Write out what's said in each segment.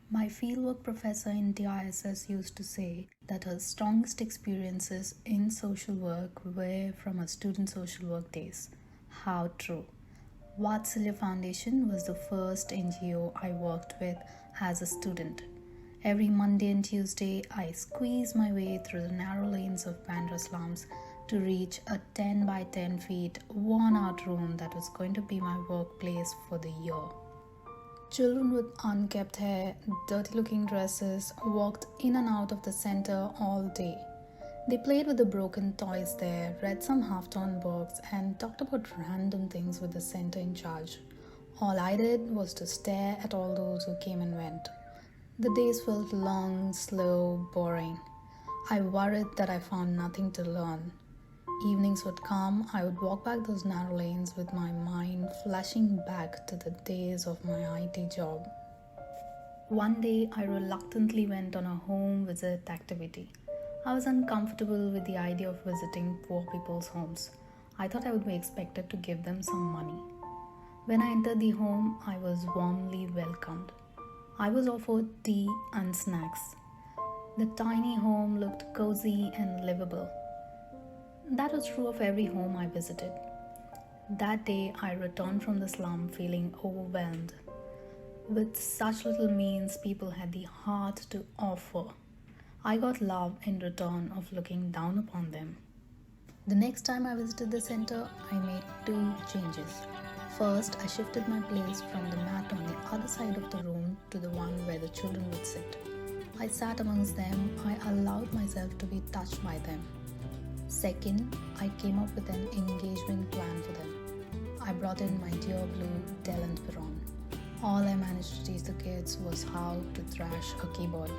My fieldwork professor in DISS used to say that her strongest experiences in social work were from her student social work days. How true. Vatsalya Foundation was the first NGO I worked with as a student. Every Monday and Tuesday, I squeezed my way through the narrow lanes of Bandra slums to reach a 10 by 10 feet, worn out room that was going to be my workplace for the year. Children with unkempt hair, dirty looking dresses walked in and out of the center all day. They played with the broken toys there, read some half torn books, and talked about random things with the center in charge. All I did was to stare at all those who came and went. The days felt long, slow, boring. I worried that I found nothing to learn. Evenings would come, I would walk back those narrow lanes with my mind flashing back to the days of my IT job. One day, I reluctantly went on a home visit activity. I was uncomfortable with the idea of visiting poor people's homes. I thought I would be expected to give them some money. When I entered the home, I was warmly welcomed. I was offered tea and snacks. The tiny home looked cozy and livable. That was true of every home I visited. That day, I returned from the slum feeling overwhelmed. With such little means, people had the heart to offer. I got love in return of looking down upon them. The next time I visited the center, I made two changes. First, I shifted my place from the mat on the other side of the room to the one where the children would sit. I sat amongst them. I allowed myself to be touched by them. Second, I came up with an engagement plan for them. I brought in my dear blue Dell and Piron. All I managed to teach the kids was how to thrash a keyboard.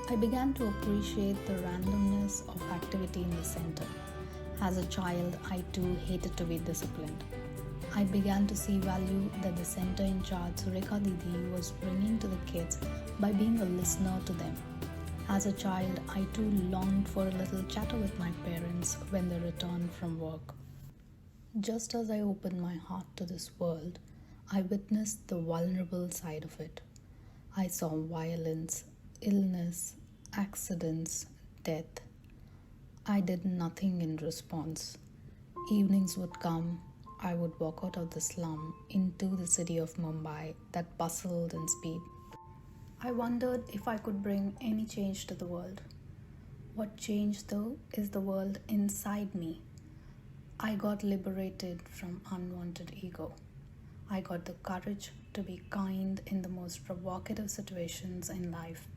I began to appreciate the randomness of activity in the center. As a child, I too hated to be disciplined. I began to see value that the center in charge, Sureka Didi, was bringing to the kids by being a listener to them. As a child, I too longed for a little chatter with my parents when they returned from work. Just as I opened my heart to this world, I witnessed the vulnerable side of it. I saw violence, illness, accidents, death. I did nothing in response. Evenings would come, I would walk out of the slum into the city of Mumbai that bustled and speed. I wondered if I could bring any change to the world. What changed, though, is the world inside me. I got liberated from unwanted ego. I got the courage to be kind in the most provocative situations in life.